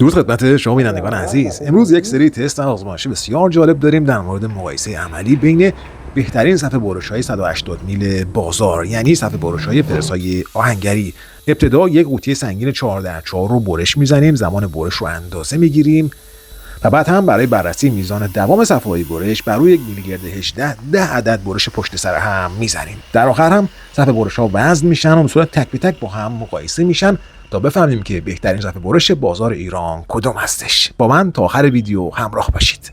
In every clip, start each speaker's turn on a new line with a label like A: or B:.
A: درود خدمت شما بینندگان عزیز. امروز یک سری تست آزمایشی بسیار جالب داریم در مورد مقایسه عملی بین بهترین صفحه برش‌های 180 میل بازار، یعنی صفحه برش‌های فرسای آهنگری. ابتدا یک قوطی سنگین 4x4 رو برش میزنیم، زمان برش رو اندازه میگیریم و بعد هم برای بررسی میزان دوام صفحه‌های برش بر روی یک میلیگرد 18 10 عدد برش پشت سر هم میزنیم. در آخر هم صفحه برش‌ها وزن میشن و به صورت تک به تک با هم مقایسه میشن تا بفهمیم که بهترین صفحه برش بازار ایران کدام هستش. با من تا آخر ویدیو همراه باشید.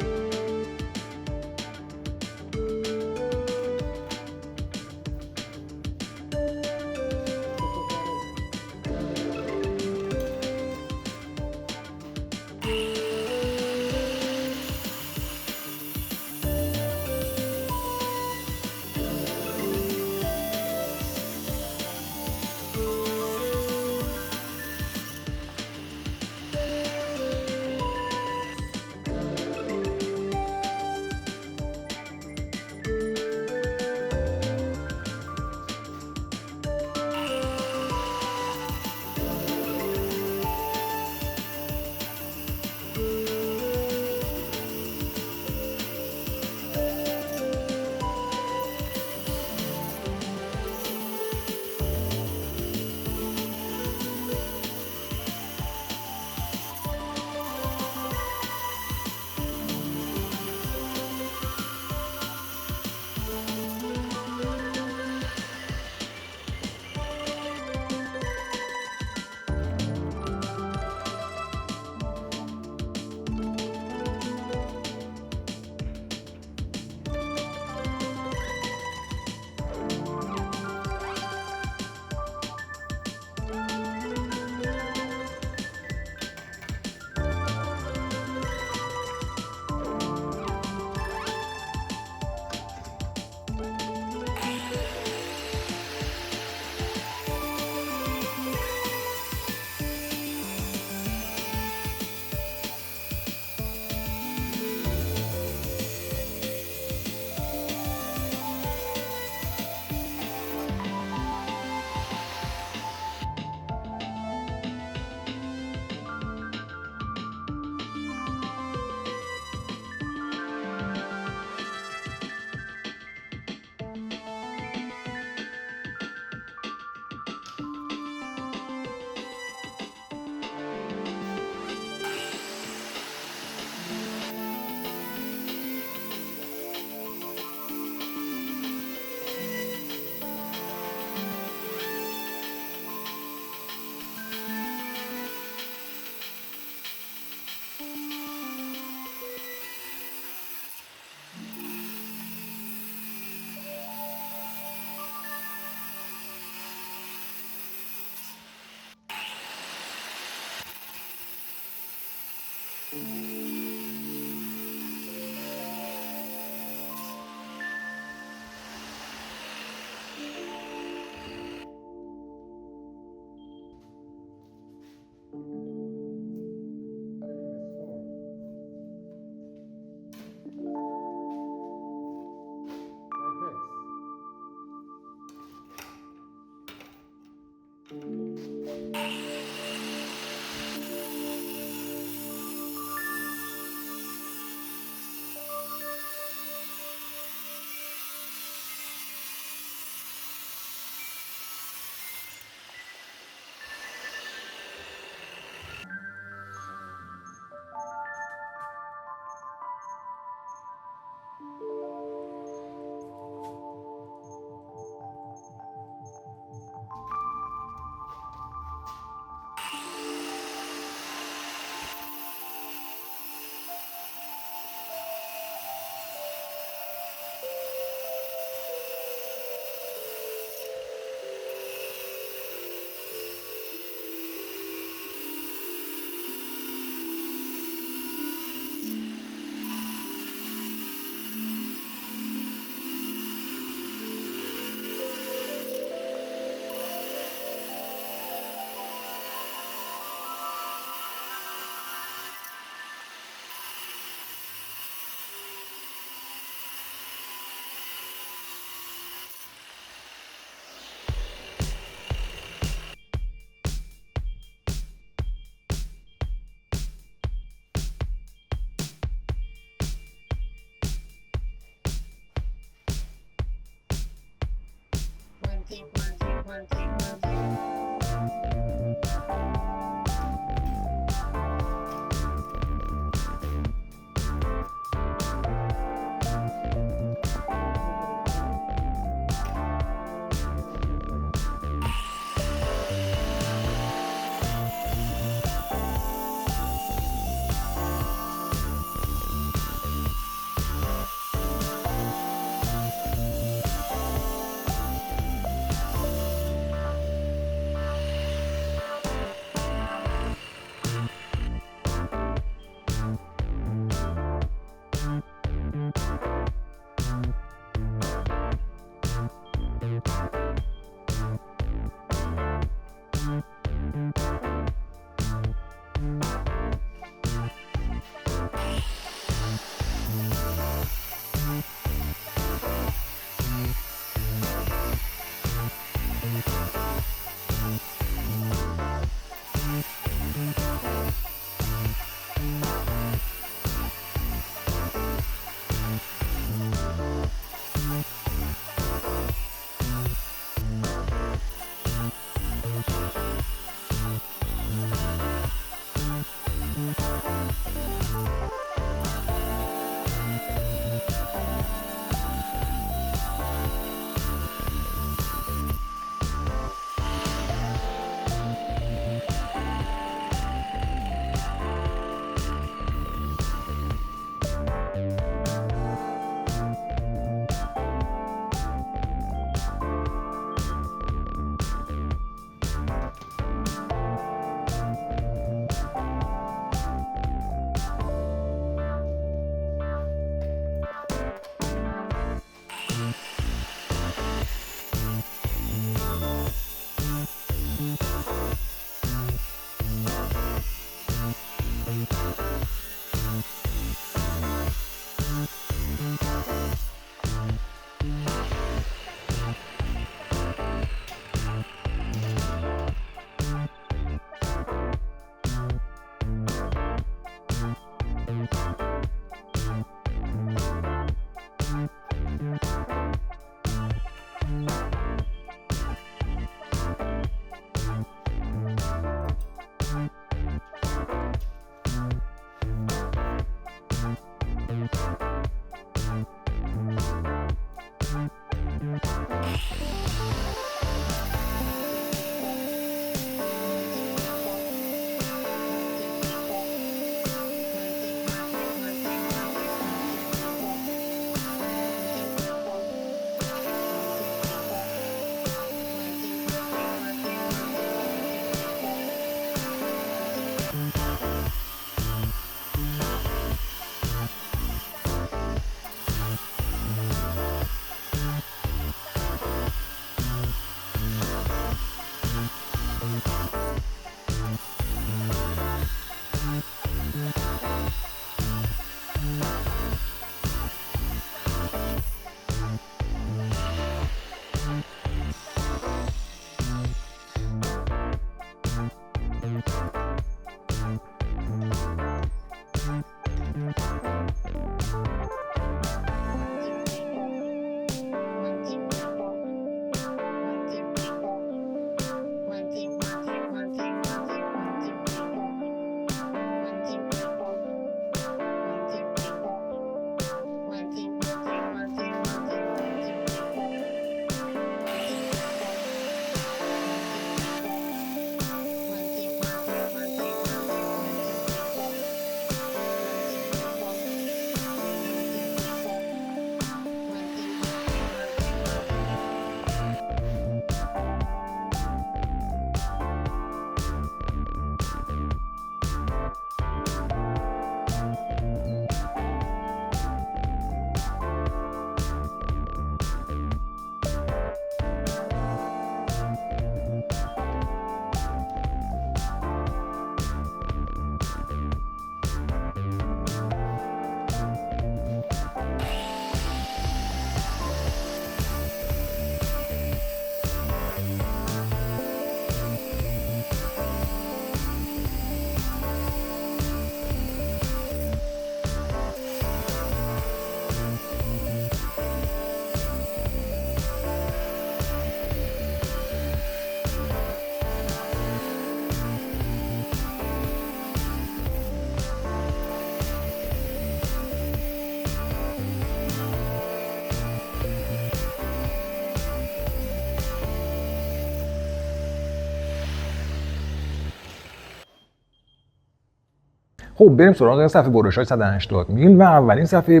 A: خب بریم سراغ صفحه برش‌های 180 میل و اولین صفحه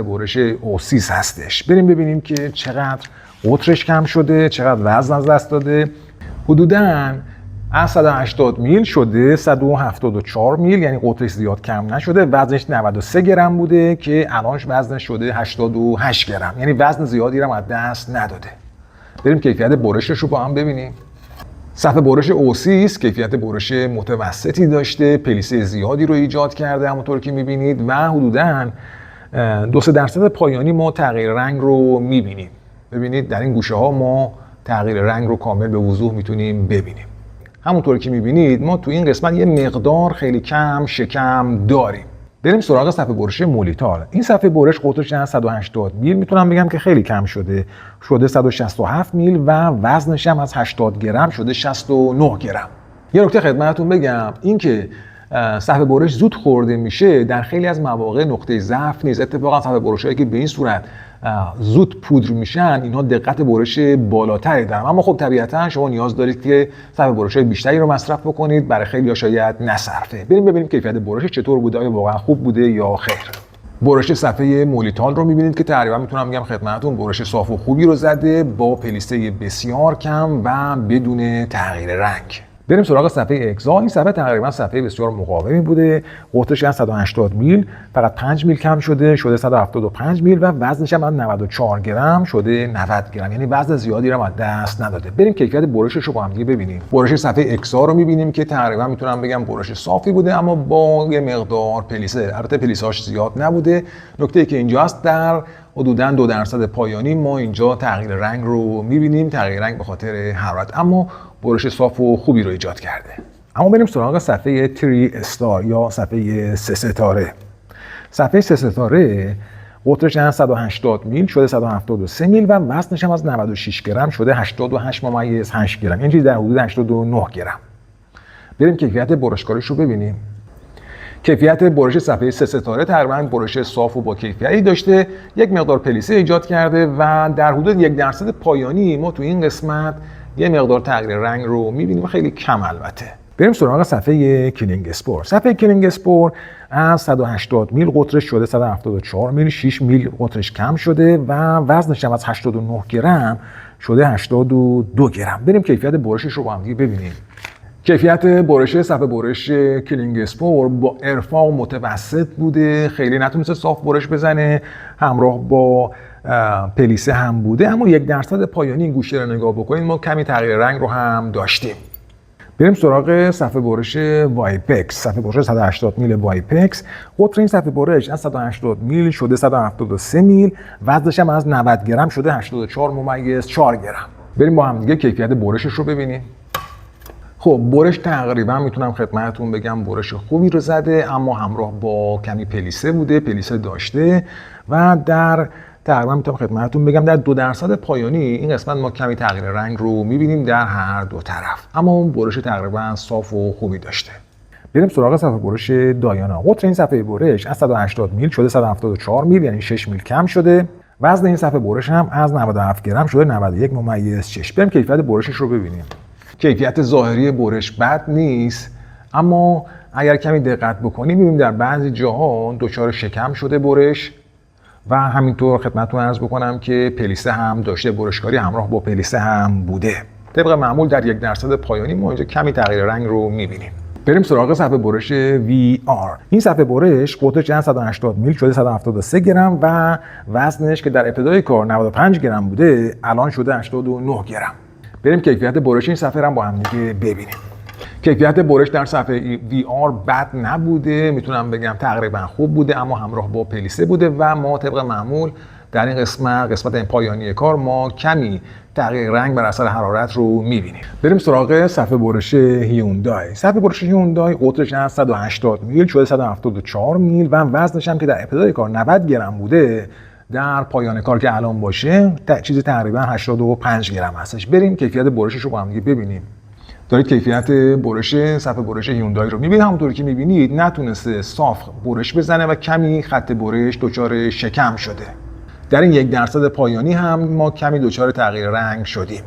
A: برش اوسیس هستش. بریم ببینیم که چقدر قطرش کم شده، چقدر وزن از دست داده. حدوداً از 180 میل شده 174 میل، یعنی قطرش زیاد کم نشده. وزنش 93 گرم بوده که الانش وزنش شده 88 گرم، یعنی وزن زیادی رو از دست نداده. بریم کیفیت برشش رو با هم ببینیم. صفحه برش اوسیس کیفیت برش متوسطی داشته، پلیسه زیادی رو ایجاد کرده همونطور که میبینید و حدوداً 2% پایانی ما تغییر رنگ رو میبینیم. ببینید در این گوشه ها ما تغییر رنگ رو کامل به وضوح میتونیم ببینیم. همونطور که میبینید ما تو این قسمت یه مقدار خیلی کم شکم داریم. بریم سراغ صفحه برش مولیتال. این صفحه برش قطرش 180 میل، میتونم بگم که خیلی کم شده 167 میل و وزنش هم از 80 گرم شده 69 گرم. یه نکته خدمتتون بگم، این که صفحه برش زود خورده میشه در خیلی از مواقع نقطه ضعف نیست. اتفاقا صفحه برشایی که به این صورت زود پودر میشن اینها دقت برش بالاتری دارن، اما خب طبیعتا شما نیاز دارید که صفحه برش‌های بیشتری رو مصرف بکنید، برای خیلی‌ها شاید نصرفه. بریم ببینیم کیفیت برش چطور بوده، آیا واقعا خوب بوده یا خیر. برش صفحه مولیتال رو می‌بینید که تقریبا میتونم بگم خدمتتون برش صاف و خوبی رو زده با پلیسه بسیار کم و بدون تغییر رنگ. بریم سراغ صفحه اگزا. این صفحه تقریبا صفحه بسیار مقاومی بوده، قطرش از 180 میل فقط 5 میل کم شده 175 میل و وزنش هم از 94 گرم شده 90 گرم، یعنی وزن زیادی رو از دست نداده. بریم کیفیت برشش رو با هم دیگه ببینیم. برش صفحه اگزا رو می‌بینیم که تقریبا میتونم بگم برش صافی بوده اما با یه مقدار پلیسه، البته پلیساش زیاد نبوده. نکته‌ای که اینجا هست در حدوداً 2% پایانی ما اینجا تغییر رنگ رو می‌بینیم، تغییر رنگ به خاطر حرارت، اما برش صاف و خوبی رو ایجاد کرده. اما بریم سراغ صفحه 3 استار یا صفحه 3 ستاره. صفحه 3 ستاره قطرش از 180 میل شده 173 میل و وزنش هم از 96 گرم شده 88.8 گرم، یعنی در حدود 89 گرم. بریم کیفیت برشکاریش رو ببینیم. کیفیت برش صفحه 3 ستاره تقریباً برش صاف و با کیفیتی داشته، یک مقدار پلیسه ایجاد کرده و در حدود 1% پایانی ما تو این قسمت یه مقدار تغییر رنگ رو می‌بینیم، خیلی کم البته. بریم سراغ صفحه کلینگ اسپور. صفحه کلینگ اسپور از 180 میل قطرش شده 174 میل، 6 میل قطرش کم شده و وزنش هم از 89 گرم شده 82 گرم. بریم کیفیت برشش رو با هم دیگه ببینیم. کیفیت برش صفحه برش کلینگ اسپور با ارفاع متوسط بوده، خیلی نتونسته صاف برش بزنه، همراه با پلیسه هم بوده، اما 1% پایانی این گوشه رو نگاه بکنید ما کمی تغییر رنگ رو هم داشتیم. بریم سراغ صفحه برش وایپکس. صفحه برش 180 میل وایپکس. قطر این صفحه برش از 180 میل شده 173 میل. وزنش هم از 90 گرم شده 84.4 گرم. بریم با هم دیگه کیفیت برشش رو ببینیم. خب برش تقریبا میتونم خدمتتون بگم برش خوبی رو زده، اما همراه با کمی پلیسه بوده، پلیسه داشته و در تقریبا میتونم خدمتتون بگم در 2% پایانی این قسمت ما کمی تغییر رنگ رو میبینیم در هر دو طرف، اما اون برش تقریبا صاف و خوبی داشته. بریم سراغ صفحه برش دایانا. قطر این صفحه برش از 180 میل شده 174 میل، یعنی 6 میل کم شده. وزن این صفحه برش هم از 97 گرم شده 91.6. بریم کیفیت برشش رو ببینیم. کیفیت ظاهری برش بد نیست، اما اگر کمی دقت بکنیم می‌بینیم در بعضی جاها دچار شکم شده برش و همینطور خدمتتون عرض بکنم که پلیسه هم داشته، برشکاری همراه با پلیسه هم بوده. طبق معمول در 1% پایانی ما اینجا کمی تغییر رنگ رو می‌بینیم. بریم سراغ صفحه برش VR. این صفحه برش قطرش از 180 میل شده 173 گرم و وزنش که در ابتدای کار 95 گرم بوده الان شده 89 گرم. بریم کیفیت برش این صفحه رو با هم دیگه ببینیم. کیفیت برش در صفحه VR بد نبوده، میتونم بگم تقریبا خوب بوده، اما همراه با پلیسه بوده و ما طبق معمول در این قسمت پایانی کار ما کمی تغییر رنگ بر اثر حرارت رو میبینیم. بریم سراغ صفحه برش هیوندای. صفحه برش هیوندای قطرش از 180 میل شده 174 میل و وزنش هم که در ابتدای کار 90 گرم بوده در پایان کار که الان باشه چیزی تقریبا 85 گرم هستش. بریم کیفیت برشش رو با هم دیگه ببینیم. دارید کیفیت برش صفحه برش هیوندای رو میبینید. همونطوری که میبینید نتونسته صاف برش بزنه و کمی خط برش دچار شکم شده. در این 1% پایانی هم ما کمی دچار تغییر رنگ شدیم.